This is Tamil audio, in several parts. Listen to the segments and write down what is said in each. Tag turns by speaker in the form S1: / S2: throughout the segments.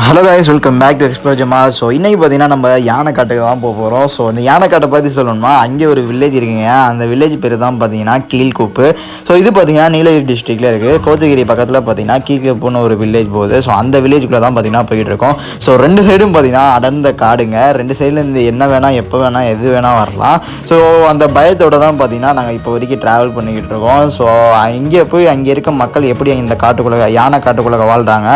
S1: Hello guys, welcome back to explore ஜமா. ஸோ இன்றைக்கி பார்த்தீங்கன்னா நம்ம யானைக்காட்டுக்கு தான் போக போகிறோம். ஸோ அந்த யானைக்காட்டை பற்றி சொல்லணும்னா அங்கே ஒரு வில்லேஜ் இருக்குங்க. அந்த வில்லேஜ் பேர் தான் பார்த்தீங்கன்னா கீழ்கூப்பு. ஸோ இது பார்த்தீங்கன்னா நீலகிரி டிஸ்ட்ரிக்டில் இருக்குது. கோத்தகிரி பக்கத்தில் பார்த்தீங்கன்னா கீழ்கூப்புன்னு ஒரு வில்லேஜ் போகுது. ஸோ அந்த வில்லேஜுக்குள்ளே தான் பார்த்தீங்கன்னா போயிட்டு இருக்கோம். ஸோ ரெண்டு சைடும் பார்த்தீங்கன்னா அடர்ந்த காடுங்க. ரெண்டு சைட்லேருந்து என்ன வேணால் எப்போ வேணால் எது வேணால் வரலாம். ஸோ அந்த பயத்தோடு தான் பார்த்தீங்கன்னா நாங்கள் இப்போ வரைக்கும் ட்ராவல் பண்ணிக்கிட்டு இருக்கோம். ஸோ இங்கே போய் அங்கே இருக்க மக்கள் எப்படி இந்த காட்டுக்குள்ளே யானை காட்டுக்குள்ளே வாழ்கிறாங்க,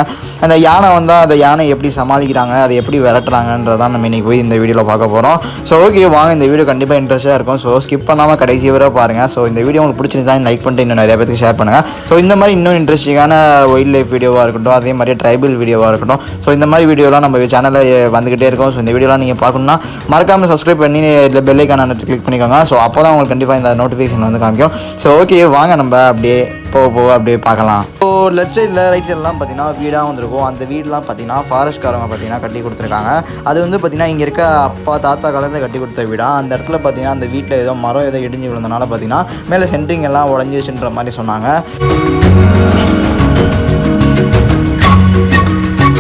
S1: அந்த யானை வந்தால் அந்த யானை எப்படி சமாளிக்கிறாங்க, அதை எப்படி விரட்டுறாங்கன்றதான் நம்ம இன்றைக்கி போய் இந்த வீடியோவில் பார்க்க போகிறோம். ஸோ ஓகே, வாங்க, இந்த வீடியோ கண்டிப்பாக இன்ட்ரெஸ்ட்டாக இருக்கும். ஸோ ஸ்கிப் பண்ணாமல் கடைசி வரை பாருங்கள். ஸோ இந்த வீடியோ உங்களுக்கு பிடிச்சிருந்தா லைக் பண்ணிட்டு இன்னும் நிறைய பேருக்கு ஷேர் பண்ணுங்கள். ஸோ இந்த மாதிரி இன்னும் இன்ட்ரெஸ்டிங்கான வைல்ட் லைஃப் வீடியோவாக இருக்கட்டும், அதே மாதிரி ட்ரைபல் வீடியோவாக இருக்கட்டும், ஸோ இந்த மாதிரி வீடியோலாம் நம்ம சேனலில் வந்துகிட்டே இருக்கும். ஸோ இந்த வீடியோலாம் நீங்கள் பார்க்கணுன்னா மறக்காமல் சப்ஸ்கிரைப் பண்ணி இல்லை பெல் ஐக்கான கிளிக் பண்ணிக்கோங்க. ஸோ அப்போ தான் உங்களுக்கு கண்டிப்பாக இந்த நோட்டிஃபிகேஷன் வந்து காமிக்கும். ஸோ ஓகே, வாங்க நம்ம அப்படியே போக அப்படியே பார்க்கலாம். ஸோ லெஃப்ட் சைடில் ரைட் சைட்லாம் பார்த்தீங்கன்னா வீடாக வந்துருக்கும். அந்த வீடெலாம் பார்த்தீங்கன்னா ஃபாரஸ்ட்காரங்க பார்த்தீங்கன்னா கட்டி கொடுத்துருக்காங்க. அது வந்து பார்த்தீங்கன்னா இங்கே இருக்க அப்பா தாத்தா காலத்தில் கட்டி கொடுத்த வீடாக. அந்த இடத்துல பார்த்தீங்கன்னா அந்த வீட்டில் ஏதோ மரம் ஏதோ இடிஞ்சு விழுந்தனால பார்த்தீங்கன்னா மேலே சென்ட்ரிங் எல்லாம் உடஞ்சிச்சுன்ற மாதிரி சொன்னாங்க.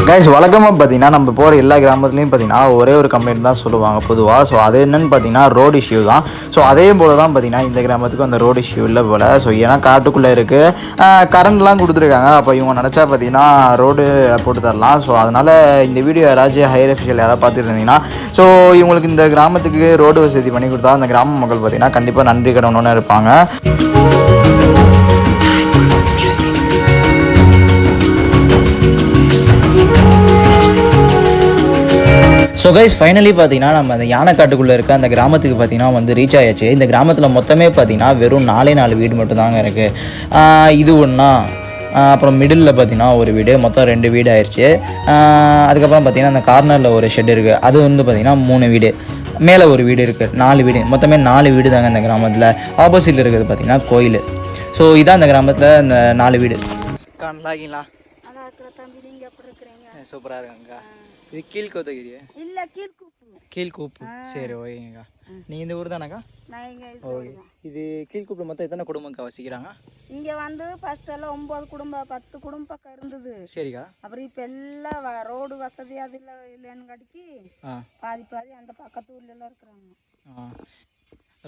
S1: கைஸ், வழக்கமாக பார்த்தீங்கன்னா நம்ம போகிற எல்லா கிராமத்துலேயும் பார்த்தீங்கன்னா ஒரே ஒரு கம்ப்ளைண்ட் தான் சொல்லுவாங்க பொதுவாக. ஸோ அது என்னென்னு பார்த்தீங்கன்னா ரோடு இஷ்யூ தான். ஸோ அதே போல் தான் பார்த்தீங்கன்னா இந்த கிராமத்துக்கு அந்த ரோடு இஷ்யூ இல்லை போல். ஸோ ஏன்னா காட்டுக்குள்ளே இருக்குது, கரண்ட்லாம் கொடுத்துருக்காங்க. அப்போ இவங்க நினச்சா பார்த்தீங்கன்னா ரோடு போட்டு தரலாம். ஸோ அதனால் இந்த வீடியோ யாராச்சும் ஹையர் அஃபிஷியல் யாராவது பார்த்துட்டு இருந்தீங்கன்னா, ஸோ இவங்களுக்கு இந்த கிராமத்துக்கு ரோடு வசதி பண்ணி கொடுத்தா அந்த கிராம மக்கள் பார்த்தீங்கன்னா கண்டிப்பாக நன்றி கடனோன்னு இருப்பாங்க. ஸோ கைஸ், ஃபைனலி பார்த்தீங்கன்னா நம்ம அந்த யானைக்காட்டுக்குள்ளே இருக்க அந்த கிராமத்துக்கு பார்த்தீங்கன்னா வந்து ரீச் ஆயாச்சு. இந்த கிராமத்தில் மொத்தமே பார்த்தீங்கன்னா வெறும் 4 வீடு மட்டும் தாங்க இருக்குது. இது ஒன்றா, அப்புறம் மிடில் பார்த்தீங்கன்னா ஒரு வீடு, மொத்தம் 2 வீடு ஆயிடுச்சு. அதுக்கப்புறம் பார்த்தீங்கன்னா அந்த கார்னரில் ஒரு ஷெட் இருக்குது, அது வந்து பார்த்தீங்கன்னா 3 வீடு. மேலே ஒரு வீடு இருக்குது, 4 வீடு. மொத்தமே 4 வீடு தாங்க இந்த கிராமத்தில். ஆப்போசிட்டில் இருக்கிறது பார்த்தீங்கன்னா கோயில். ஸோ இதான் இந்த கிராமத்தில் இந்த 4 வீடு. நல்லாங்களா? சூப்பராக இருக்குங்கக்கா. இது கீழ்கோத்தகிரி இல்லை, கீழ்கூப்பு. சரி, ஓகேங்கக்கா. நீங்கள் இந்த ஊர் தானேக்கா? ஓகே. இது கீழ்கூப்பில் மொத்தம் எத்தனை குடும்பம்க்கா வசிக்கிறாங்க?
S2: இங்கே வந்து ஃபர்ஸ்ட் எல்லாம் 9 குடும்பம் 10 குடும்பம் பக்கம் இருந்தது.
S1: சரிக்கா.
S2: அப்புறம் இப்போ எல்லாம் ரோடு வசதி அது இல்லைன்னு கடிக்கி பாதி அந்த பக்கத்து ஊர்ல எல்லாம் இருக்கிறாங்க.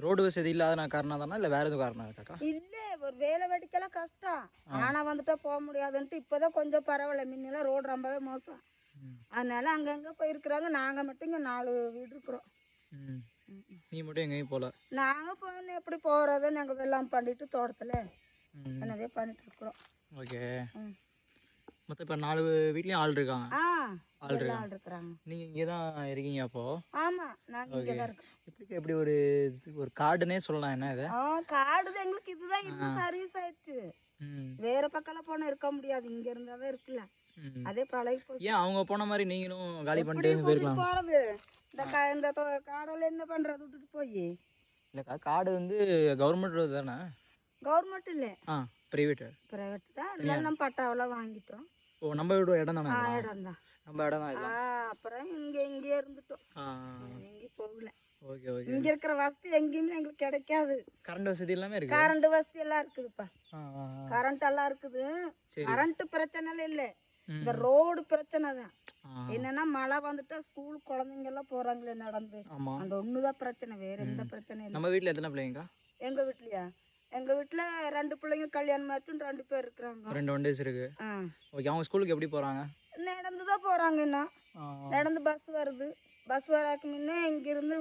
S1: ரோடு வசதி இல்லாத காரணம் தானே, இல்லை வேற எதுவும் காரணம் இருக்காக்கா?
S2: இல்லை, ஒரு வேலை வெடிக்கலாம் கஷ்டம். ஆனால் வந்துட்டா போக முடியாதுன்ட்டு இப்போதான் கொஞ்சம் பரவாயில்ல. முன்னெல்லாம் ரோடு ரொம்பவே மோசம். அதனால அங்கங்கே போயிருக்கிறாங்க. நாங்கள் மட்டும் இங்கே 4 வீடு இருக்கிறோம்.
S1: நீ மட்டும் எங்கேயும் போகல?
S2: நாங்கள் போய் எப்படி போகிறத நாங்கள் வெள்ளாம் பண்ணிட்டு தோட்டத்தில் என்னதே பண்ணிட்டு இருக்கிறோம்.
S1: ஓகே. மொத்தம் இப்போ 4 வீட்லேயும் ஆள் இருக்காங்க? ஆள் இருக்கிறாங்க. நீங்கள் இங்கே தான் இருக்கீங்க அப்போ?
S2: ஆமாம், நாங்கள் இங்கே தான் இருக்கோம்.
S1: எப்படி ஒரு காடுனே சொல்லலாம். என்ன இது?
S2: காடு எங்களுக்கு இதுதான், இது சர்வீஸ் ஆயிடுச்சு. வேற பக்கம்லாம் போனால் இருக்க முடியாது, இங்கே இருந்தால் தான் இருக்குல்ல. அதே பழகி போச்சு.
S1: ஏன் அவங்க போன மாதிரி நீங்களும் காலி பண்ணிட்டு போயிருக்கலாம்?
S2: போகிறது இந்த காடெல்லாம் என்ன பண்ணுறது, விட்டுட்டு போய்?
S1: இல்லைக்கா, காடு வந்து கவர்மெண்ட் தானே?
S2: கவர்மெண்ட் இல்லை,
S1: பிரைவேட்
S2: தான். இல்லை, நம்ம பட்டாவெல்லாம் வாங்கிட்டோம்.
S1: ஓ, நம்ம வீடு இடம் தானே?
S2: இடம் தான்,
S1: நம்ம இடம் தான்.
S2: அப்புறம் இங்கே இருந்துட்டோம், எங்கேயும் போகல.
S1: Okay okay.
S2: இங்கே இருக்கிற வசதி எங்கேயுமே எங்களுக்கு கிடைக்காது.
S1: கரண்ட் வசதி எல்லாமே இருக்கு?
S2: கரண்ட் வசதி எல்லாம் இருக்குதுப்பா, கரண்ட் எல்லாம் இருக்குது. கரண்ட் பிரச்சனை இல்லை, இந்த ரோடு பிரச்சனை தான். என்னன்னா மழை வந்துட்டா ஸ்கூல் குழந்தைங்க எல்லாம் போறாங்களே நடந்து, அந்த ஒண்ணுதான் பிரச்சனை, வேற எந்த பிரச்சனை இல்லை.
S1: நம்ம வீட்டுல எத்தனை பிள்ளைங்க?
S2: எங்க வீட்லயா? எங்க வீட்டுல 2 பிள்ளைங்க கல்யாணம் ஆச்சு, 2 பேர் இருக்கிறாங்க.
S1: 2 வண்டிஸ் இருக்கு. ஓகே. அவங்க ஸ்கூலுக்கு எப்படி போறாங்க?
S2: நடந்துதான் போறாங்க. என்ன நடந்து பஸ் வருது. பஸ் வராக்கு முன்னே இங்கிருந்து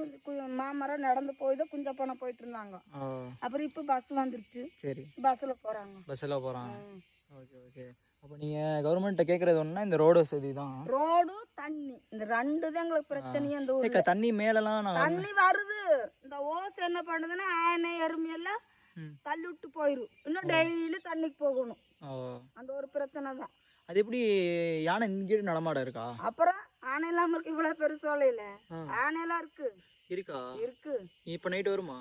S2: மாமரம் நடந்து போய் தான் குஞ்சப்பனை போயிட்டு இருந்தாங்க. அப்புறம் இப்போ பஸ் வந்துருச்சு. சரி, பஸ்ஸில் போகிறாங்க. Okay okay. அப்போ நீங்கள் கவர்மெண்ட்டை கேட்குறது ஒன்றா இந்த ரோடு வசதி தான்? ரோடு, தண்ணி, இந்த 2 தான் எங்களுக்கு பிரச்சனையே. இந்த ஊருக்கு தண்ணி மேலெல்லாம் தண்ணி வருது. இந்த ஓசை என்ன பண்ணுதுன்னா ஆனை எருமையெல்லாம் தள்ளி விட்டு போயிடும். இன்னும் டெய்லி தண்ணிக்கு போகணும். அந்த ஒரு பிரச்சனை தான். அது எப்படி யானை இங்கே நடமாட இருக்கா? அப்புறம் ஆனை இல்லாமல் இருக்கு? இவ்வளோ பெருசோலை இல்லை, ஆனையெல்லாம் இருக்கு. இப்போ நைட்டு வருமா?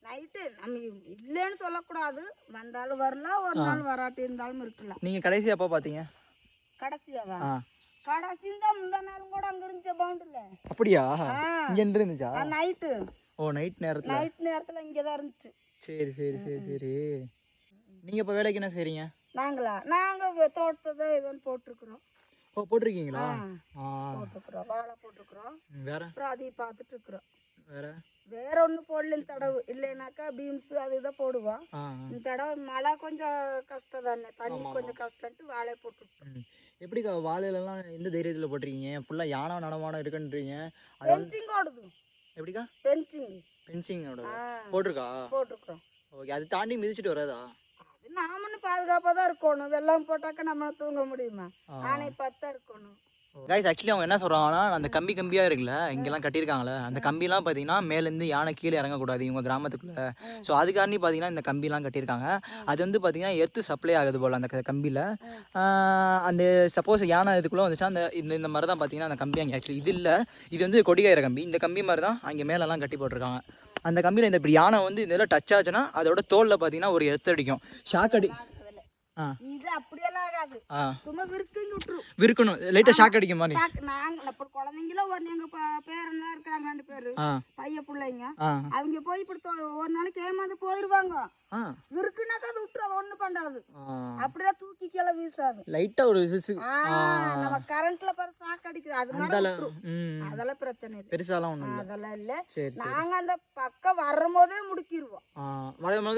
S2: நைட்டு நம்ம இல்லைன்னு சொல்லக்கூடாது, வந்தாலும் வரலாம், ஒரு நாள் வராட்டி இருந்தாலும் இருக்கலாம். நீங்கள் கடைசி எப்போ பார்த்தீங்க? கடைசியாவா? கடைசி தான் முந்தா நாளும் கூட அங்கே இருந்துச்சு பவுண்டரில். அப்படியா? இங்கே இருந்துச்சா? நைட்டு. ஓ, நைட் நேரத்தில் இங்கே தான் இருந்துச்சு. சரி சரி சரி சரி. நீங்கள் இப்போ வேலைக்கு என்ன செய்றீங்க? நாங்கள் தோட்டத்தை ஏதோ போட்டிருக்கிறோம்.
S3: ஓ போட்டிருக்கீங்களா?
S2: போட்டுக்கிறோம், வாழை போட்டுக்கிறோம்.
S3: வேற
S2: அப்புறம் அதையும் பார்த்துட்டு இருக்கிறோம்.
S3: வேற
S2: வேற ஒன்றும் போடல இந்த தடவை. இல்லைனாக்கா பீன்ஸ் அது இதை போடுவோம். இந்த தடவை மழை கொஞ்சம் கஷ்டம் தானே, தண்ணி கொஞ்சம் கஷ்டம்ட்டு வாழை போட்டுட்டோம்.
S3: எப்படிக்கா வாழையிலலாம் எந்த தைரியத்தில் போட்டிருக்கீங்க? ஃபுல்லாக யானை நடமானம் இருக்குன்றீங்க.
S2: பென்சிங் ஓடுது.
S3: எப்படிக்கா?
S2: பென்சிங்கோட
S3: போட்டிருக்கா?
S2: போட்டிருக்கிறோம்.
S3: ஓகே, அது தாண்டி மிதிச்சுட்டு வராதா?
S2: அது நாமன்னு பாதுகாப்பாக தான் இருக்கணும். வெள்ளம் போட்டாக்கா நம்ம தூங்க முடியுமா? ஆனை பார்த்தா இருக்கணும்.
S3: கைஸ் ஆக்சுவலி அவங்க என்ன சொல்கிறாங்கன்னா, அந்த கம்பியாக இருக்குல்ல இங்கெல்லாம் கட்டியிருக்காங்களே, அந்த கம்பிலாம் பார்த்தீங்கன்னா மேலேருந்து யானை கீழே இறங்கக்கூடாது இவங்க கிராமத்துக்குள்ளே. ஸோ அதுக்காண்டி பார்த்தீங்கன்னா இந்த கம்பிலாம் கட்டியிருக்காங்க. அது வந்து பார்த்தீங்கன்னா எர்த்து சப்ளை ஆகுது போல் அந்த கம்பியில். அந்த சப்போஸ் யானை இதுக்குள்ளே வந்துச்சா அந்த இந்த மாதிரி தான் பார்த்தீங்கன்னா அந்த கம்பி அங்கே ஆக்சுவலி இது இல்லை, இது வந்து கொடிகாயிற கம்பி. இந்த கம்பி மாதிரி தான் அங்கே மேலெல்லாம் கட்டி போட்டிருக்காங்க. அந்த கம்பியில் இந்த இப்படி யானை வந்து இதெல்லாம் டச் ஆச்சுன்னா அதோட தோலில் பார்த்தீங்கன்னா ஒரு எர்த்து அடிக்கும், ஷாக் அடி.
S2: இது அப்படியெல்லாம் ஆகாது, சும்மா
S3: விற்கணும் லைட்டா ஷாக் அடிக்கும் மாதிரி.
S2: நாங்க இப்ப குழந்தைங்களும் ஒரு எங்க பேரெல்லாம் இருக்காங்க 2 பேரு பையன் பிள்ளைங்க, அவங்க போய் இப்படி ஒரு நாளைக்கு ஏமாந்து போயிருவாங்க. விற்குனாக்கா அது விட்டுரு, அது ஒண்ணு பண்ணாது, அப்படியே தூக்கி கீழே வீசாது.
S3: லைட்டா ஒரு
S2: நம்ம கரண்ட்ல பாரு ஷாக் அடிக்குது, அது அதெல்லாம் பிரச்சனை இல்லை,
S3: பெருசாலாம் ஒண்ணும்
S2: அதெல்லாம் இல்ல. நாங்க அந்த பக்கம் வரும்போதே முடிக்கிடுவோம்.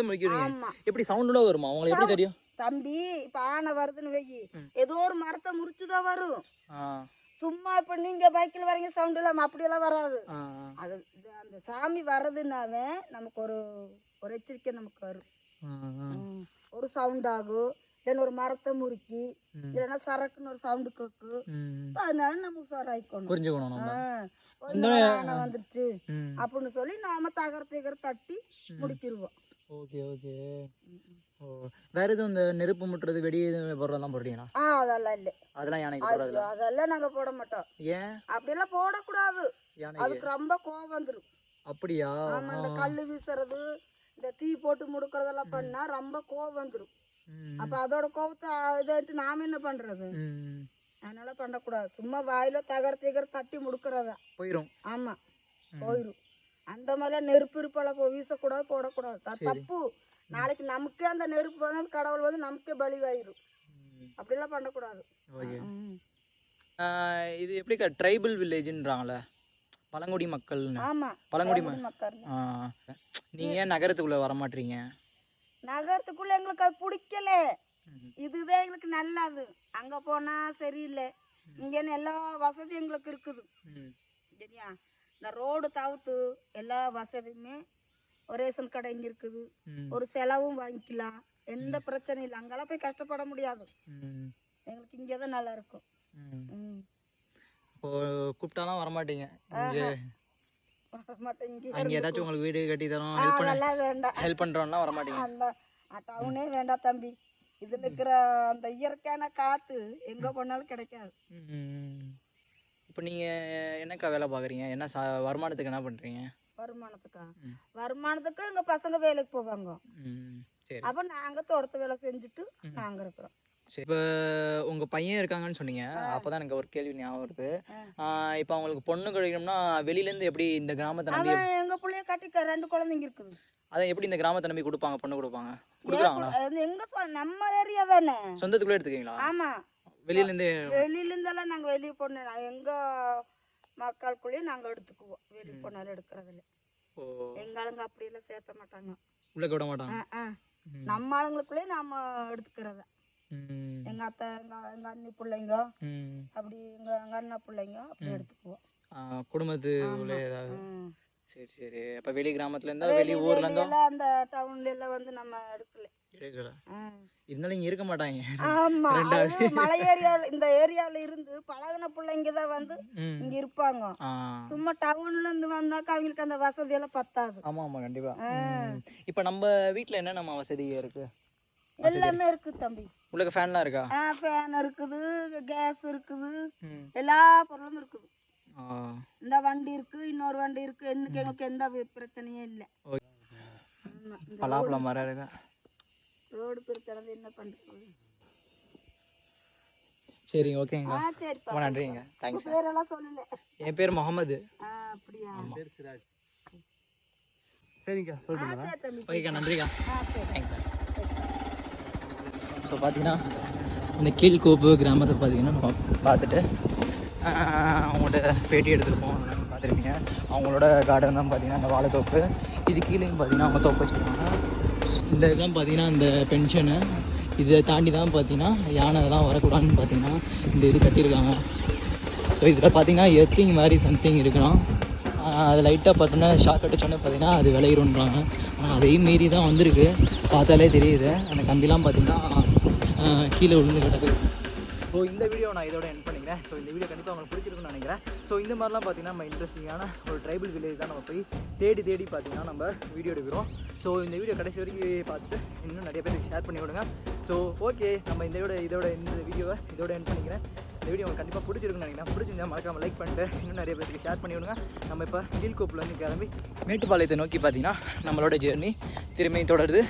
S3: முடிக்கிறோம். எப்படி சவுண்டோட வருமா உங்களுக்கு எப்படி தெரியும்?
S2: தம்பி இப்ப ஆனை வருதுன்னு வெயி, ஏதோ ஒரு மரத்தை முறிச்சுதான் வரும். சும்மா இப்ப நீங்க பைக்கில் வரீங்க சவுண்ட் இல்லாம அப்படியெல்லாம் வராது. அது அந்த சாமி வர்றதுனாவே நமக்கு ஒரு எச்சரிக்கை நமக்கு வரும். ஒரு சவுண்ட் ஆகும், இல்லைன்னா ஒரு மரத்தை முறுக்கி, இல்லைன்னா சரக்குன்னு ஒரு சவுண்டு கேக்கு. அதனால நம்ம உஷாராயிக்கணும். ஆனை வந்துருச்சு அப்படின்னு சொல்லி நாம தகர தட்டி முடிச்சிருவோம்.
S3: Okay okay. ஓ வேற எதுவும் இந்த நெருப்பு முட்டுறது வெடி போடுறதெல்லாம் போடுறீங்களா?
S2: அதெல்லாம் இல்லை,
S3: அதெல்லாம் யானைக்கு போடுறது?
S2: அதெல்லாம் நாங்க போட மாட்டோம்.
S3: ஏன்?
S2: அப்படியெல்லாம் போடக்கூடாது, அதுக்கு ரொம்ப கோவம் வந்துடும்.
S3: அப்படியா?
S2: ஆமா, இந்த கல்லு வீசுறது, இந்த தீ போட்டு முடுக்கறதெல்லாம் பண்ணா ரொம்ப கோவம் வந்துடும். அப்ப அதோட கோவத்தை இதாட்டு நாம என்ன பண்றது? அதனால பண்ணக்கூடாது. சும்மா வாயில தகர தட்டி முடுக்கறதா போயிரும். ஆமா போயிரும். அந்த மாதிரிலாம் நெருப்பு இருப்பெல்லாம் வீசக்கூடாது, போடக்கூடாது, தப்பு. நாளைக்கு நமக்கே அந்த நெருப்பு வந்து கடவுள் வந்து நமக்கே பலிவாயிரும். அப்படிலாம் பண்ணக்கூடாது.
S3: இது எப்படிக்கா ட்ரைபல் வில்லேஜ்ன்றாங்களே பழங்குடி மக்கள்?
S2: ஆமா,
S3: பழங்குடி மக்கள். நீங்க ஏன் நகரத்துக்குள்ள வர மாட்டீங்க?
S2: நகரத்துக்குள்ள எங்களுக்கு அது பிடிக்கல. இதுதான் எங்களுக்கு நல்லது. அங்க போனா சரியில்லை, இங்க எல்லா வசதியும் எங்களுக்கு இருக்குது. சரியா? இந்த ரோடு தவிர்த்து எல்லா வசதியுமே, ஒரு ரேஷன் கடை இங்கே இருக்குது, ஒரு செலவும் வாங்கிக்கலாம், எந்த பிரச்சனையும் இல்லை. அங்கெல்லாம் போய் கஷ்டப்பட முடியாது. எங்களுக்கு இங்கே தான் நல்லா இருக்கும்.
S3: கூப்பிட்டாலாம் வரமாட்டீங்க?
S2: வரமாட்டேங்க.
S3: அங்கே ஏதாச்சும் உங்களுக்கு வீடு கட்டி தரோம், ஹெல்ப் பண்ணுறோம்னா வரமாட்டீங்க?
S2: அந்த டவுனே வேண்டாம் தம்பி. இதில் இருக்கிற அந்த இயற்கையான காற்று எங்கே போனாலும் கிடைக்காது.
S3: இப்போ நீங்கள் என்னக்கா வேலை பார்க்குறீங்க? என்ன வருமானத்துக்கு என்ன பண்ணுறீங்க?
S2: வருமானத்துக்கு எங்கள் பசங்க வேலைக்கு போவாங்க. அப்போ நாங்கள் தோட்டத்து வேலை செஞ்சுட்டு நாங்கள் இருக்கிறோம்.
S3: சரி, இப்போ உங்கள் பையன் இருக்காங்கன்னு சொன்னீங்க, அப்போ தான் எனக்கு ஒரு கேள்வி ஞாபகம் வருது. இப்போ அவங்களுக்கு பொண்ணு கிடைக்கணும்னா வெளியிலேருந்து எப்படி இந்த கிராமத்தை நம்பி?
S2: எங்கள் பிள்ளைய கட்டிக்க 2 குழந்தைங்க இருக்குது.
S3: அதான் எப்படி இந்த கிராமத்தை நம்பி கொடுப்பாங்க, பொண்ணு கொடுப்பாங்க? கொடுக்குறாங்களா?
S2: எங்க நம்ம ஏரியா தானே,
S3: சொந்தத்துக்குள்ளே எடுத்துக்கீங்களா?
S2: ஆமா, வெளியிலேருந்தெல்லாம் நாங்கள் வெளியே பொண்ணு எங்கள் மக்களுக்குள்ளேயே நாங்கள் எடுத்துக்குவோம். வெளியே பொண்ணாலும் எடுக்கிறதில்ல. எங்கள் ஆளுங்க அப்படியெல்லாம் சேர்த்த மாட்டாங்க,
S3: உள்ள விட மாட்டாங்க.
S2: நம்ம ஆளுங்களுக்குள்ளேயே நாம எடுத்துக்கிறத. எங்க அத்தை, எங்க அண்ணி பிள்ளைங்க, அப்படி எங்க அண்ணா பிள்ளைங்க அப்படி எடுத்துக்குவோம்.
S3: குடும்பத்து ஏதாவது. சரி சரி. அப்போ வெளி கிராமத்துல இருந்தா, வெளி ஊர்ல இருந்தா,
S2: அந்த டவுன்ல எல்லாம் வந்து நம்ம எடுக்கல.
S3: இருந்தாலும் இங்க இருக்க மாட்டாங்க.
S2: ஆமா, மலை ஏரியாவில் இந்த ஏரியாவில் இருந்து பழகின பிள்ளைங்க தான் வந்து இங்க இருப்பாங்க. சும்மா டவுன்ல இருந்து வந்தாக்க அவங்களுக்கு அந்த வசதி எல்லாம் பத்தாது.
S3: ஆமா ஆமா கண்டிப்பா. இப்ப நம்ம வீட்டுல என்ன நம்ம வசதி இருக்கு?
S2: எல்லாமே இருக்கு தம்பி.
S3: உங்களுக்கு ஃபேன்லாம் இருக்கா?
S2: ஃபேன் இருக்குது, கேஸ் இருக்குது, எல்லா பொருளும் இருக்குது. இந்த வண்டி இருக்கு, இன்னொரு வண்டி இருக்கு. எங்களுக்கு எந்த பிரச்சனையும் இல்லை.
S3: பலாப்பழம் மரம் இருக்கா?
S2: ரோடு பிரிக்கிறது என்ன பண்றது?
S3: சரி ஓகேங்க, ரொம்ப நன்றிங்க. தேங்க்ஸ்.
S2: பேரெல்லாம் சொல்லல.
S3: என் பேர் முகமது.
S2: அப்படியா?
S3: பேர் சிராஜ். சரிங்க சொல்லுங்க. ஓகேக்கா, நன்றிக்கா. தேங்க்ஸ். ஸோ பார்த்தீங்கன்னா அந்த கீழ்கோப்பு கிராமத்தை பார்த்தீங்கன்னா நம்ம பார்த்துட்டு அவங்கள்ட்ட பேட்டி எடுத்துருப்போம். பார்த்துருப்பீங்க. அவங்களோட கார்டன் தான் பார்த்தீங்கன்னா அந்த வாழைத்தோப்பு. இது கீழேயும் பார்த்தீங்கன்னா அவங்க தோப்பு வச்சுருக்காங்க. இந்த இதெல்லாம் பார்த்தீங்கன்னா இந்த பென்ஷனு இதை தாண்டி தான் பார்த்தீங்கன்னா யானை இதெல்லாம் வரக்கூடாதுன்னு பார்த்தீங்கன்னா இந்த இது கட்டியிருக்காங்க. ஸோ இதில் பார்த்தீங்கன்னா எர்த்திங் மாதிரி சம்திங் இருக்கலாம். அது லைட்டாக பார்த்தோன்னா ஷாக் அடிச்சோன்னே பார்த்தீங்கன்னா அது விளையிடுன்றாங்க. ஆனால் அதையும் மீறி தான் வந்திருக்கு. பார்த்தாலே தெரியுது அந்த கம்பிலாம் பார்த்தீங்கன்னா கீழே விழுந்து கிடக்கு. ஸோ இந்த வீடியோ நான் இதோட எண்ட் பண்ணிக்கிறேன். ஸோ இந்த வீடியோ கண்டிப்பாக உங்களுக்கு பிடிச்சிருக்குன்னு நினைக்கிறேன். ஸோ இந்த மாதிரிலாம் பார்த்தீங்கன்னா நம்ம இன்ட்ரெஸ்டிங்கான ஒரு ட்ரைபல் வில்லேஜ் தான் நம்ம போய் தேடி பார்த்தீங்கன்னா நம்ம வீடியோ எடுக்கிறோம். ஸோ இந்த வீடியோ கடைசி வரைக்கும் பார்த்துட்டு இன்னும் நிறைய பேருக்கு ஷேர் பண்ணி விடுங்க. ஸோ ஓகே, நம்ம இந்த வீடியோவை இதோட எண்ட் பண்ணிக்கிறேன். இந்த வீடியோ உங்களுக்கு கண்டிப்பாக பிடிச்சிருக்குன்னு நினைக்கிறேன். பிடிச்சிருந்தா மறக்காமல் லைக் பண்ணிட்டு இன்னும் நிறைய பேருக்கு ஷேர் பண்ணி விடுங்க. நம்ம இப்போ கீழ்கோப்புலேருந்து கிளம்பி மேட்டுப்பாளையத்தை நோக்கி பார்த்தீங்கன்னா நம்மளோட ஜேர்னி திரும்பியும் தொடருது.